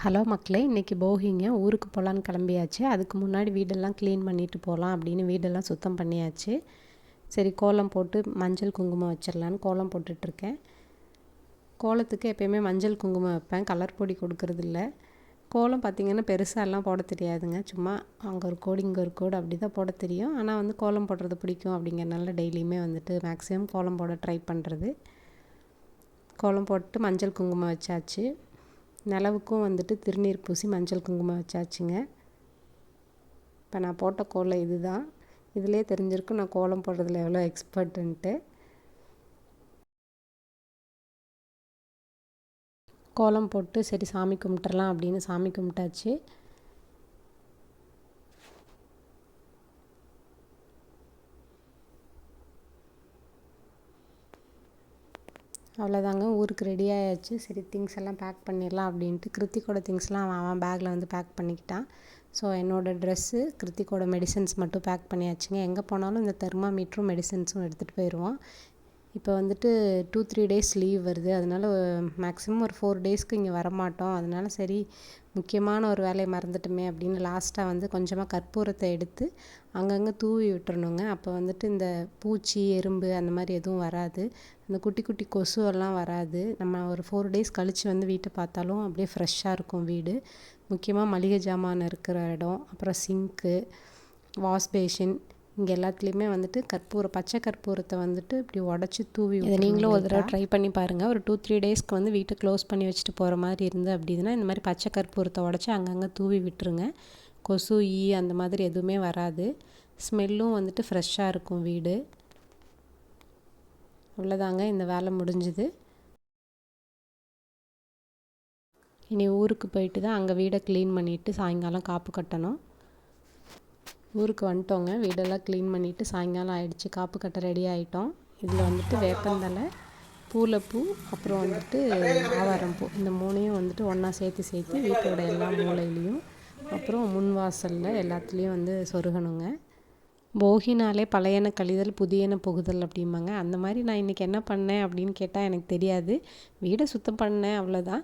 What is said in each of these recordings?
Hello மக்களே, இன்றைக்கி போகிங்க. ஊருக்கு போகலான்னு கிளம்பியாச்சு. அதுக்கு முன்னாடி வீடெல்லாம் க்ளீன் பண்ணிவிட்டு போகலாம் அப்படின்னு வீடெல்லாம் சுத்தம் பண்ணியாச்சு. சரி, கோலம் போட்டு மஞ்சள் குங்குமம் வச்சிடலான்னு கோலம் போட்டுட்ருக்கேன். கோலத்துக்கு எப்போயுமே மஞ்சள் குங்குமம் வைப்பேன், கலர் பொடி கொடுக்கறதில்ல. கோலம் பார்த்திங்கன்னா பெருசாலாம் போட தெரியாதுங்க. சும்மா அங்கே ஒரு கோடு இங்கே ஒரு கோடு அப்படி தான் போட தெரியும். ஆனால் வந்து கோலம் போடுறது பிடிக்கும் அப்படிங்கிறனால டெய்லியுமே வந்துட்டு மேக்ஸிமம் கோலம் போட ட்ரை பண்ணுறது. கோலம் போட்டு மஞ்சள் குங்குமம் வச்சாச்சு. நிலவுக்கும் வந்துட்டு திருநீர் பூசி மஞ்சள் குங்குமம் வச்சாச்சுங்க. இப்போ நான் போட்ட கோலம் இது தான். இதிலே தெரிஞ்சிருக்கும் நான் கோலம் போடுறதுல எவ்வளோ எக்ஸ்பர்ட்டுன்ட்டு. கோலம் போட்டு சரி சாமி கும்பிட்டுறலாம் அப்படின்னு சாமி கும்பிட்டாச்சு. அவ்வளோதாங்க, ஊருக்கு ரெடி ஆயாச்சு. சரி, திங்ஸ் எல்லாம் பேக் பண்ணிடலாம் அப்படின்ட்டு கிருத்திக்கோட திங்ஸ்லாம் அவன் பேக்கில் வந்து பேக் பண்ணிக்கிட்டான். ஸோ என்னோடய ட்ரெஸ்ஸு, கிருத்திக்கோட மெடிசன்ஸ் மட்டும் பேக் பண்ணியாச்சுங்க. எங்கே போனாலும் இந்த தெர்மாமீட்டரும் மெடிசன்ஸும் எடுத்துகிட்டு போயிடுவோம். இப்போ வந்துட்டு 2-3 டேஸ் லீவ் வருது. அதனால் மேக்ஸிமம் ஒரு 4 டேஸ்க்கு இங்கே வரமாட்டோம். அதனால சரி, முக்கியமான ஒரு வேலையை மறந்துட்டுமே அப்படின்னு லாஸ்ட்டாக வந்து கொஞ்சமாக கற்பூரத்தை எடுத்து அங்கங்கே தூவி விட்டுறணுங்க. அப்போ வந்துட்டு இந்த பூச்சி, எறும்பு அந்த மாதிரி எதுவும் வராது. அந்த குட்டி குட்டி கொசுவெல்லாம் வராது. நம்ம ஒரு 4 டேஸ் கழித்து வந்து வீட்டை பார்த்தாலும் அப்படியே ஃப்ரெஷ்ஷாக இருக்கும் வீடு. முக்கியமாக மளிகை ஜாமான் இருக்கிற இடம், அப்புறம் சிங்க்கு, வாஷ் பேஷின், இங்கே எல்லாத்துலேயுமே வந்துட்டு பச்சை கற்பூரத்தை வந்துட்டு இப்படி உடச்சி தூவி இதை நீங்களும் ஒரு தடவை ட்ரை பண்ணி பாருங்கள். ஒரு 2-3 டேஸ்க்கு வந்து வீட்டை க்ளோஸ் பண்ணி வச்சுட்டு போகிற மாதிரி இருந்து அப்படின்னா இந்த மாதிரி பச்சை கற்பூரத்தை உடச்சி அங்கங்கே தூவி விட்டுருங்க. கொசு, ஈ அந்த மாதிரி எதுவுமே வராது. ஸ்மெல்லும் வந்துட்டு ஃப்ரெஷ்ஷாக இருக்கும் வீடு. அவ்வளோதாங்க, இந்த வேலை முடிஞ்சுது. இனி ஊருக்கு போயிட்டு தான் அங்கே வீடை க்ளீன் பண்ணிவிட்டு சாயங்காலம் காப்பு கட்டணும். ஊருக்கு வந்துட்டோங்க. வீடெல்லாம் க்ளீன் பண்ணிவிட்டு சாயங்காலம் ஆகிடுச்சு. காப்பு கட்ட ரெடி ஆகிட்டோம். இதில் வந்துட்டு வேப்பந்தலை, பூலைப்பூ, அப்புறம் வந்துட்டு ஆவாரம்பூ, இந்த 3ஐயும் வந்துட்டு ஒன்றா சேர்த்து வீட்டோட எல்லா மூலையிலையும் அப்புறம் முன் வாசலில் எல்லாத்துலேயும் வந்து சொருகணுங்க. போகினாலே பழையன கழிதல் புதியன புகுதல் அப்படிம்பாங்க. அந்த மாதிரி நான் இன்றைக்கி என்ன பண்ணேன் அப்படின்னு கேட்டால் எனக்கு தெரியாது. வீடை சுத்தம் பண்ணேன், அவ்வளோதான்.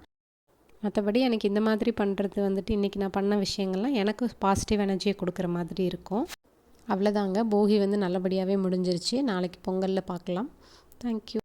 மற்றபடி எனக்கு இந்த மாதிரி பண்ணுறது வந்துட்டு இன்றைக்கி நான் பண்ண விஷயங்கள்லாம் எனக்கு பாசிட்டிவ் எனர்ஜியை கொடுக்குற மாதிரி இருக்கும். அவ்வளோதாங்க, போகி வந்து நல்லபடியாகவே முடிஞ்சிருச்சு. நாளைக்கு பொங்கலில் பார்க்கலாம். தேங்க்யூ.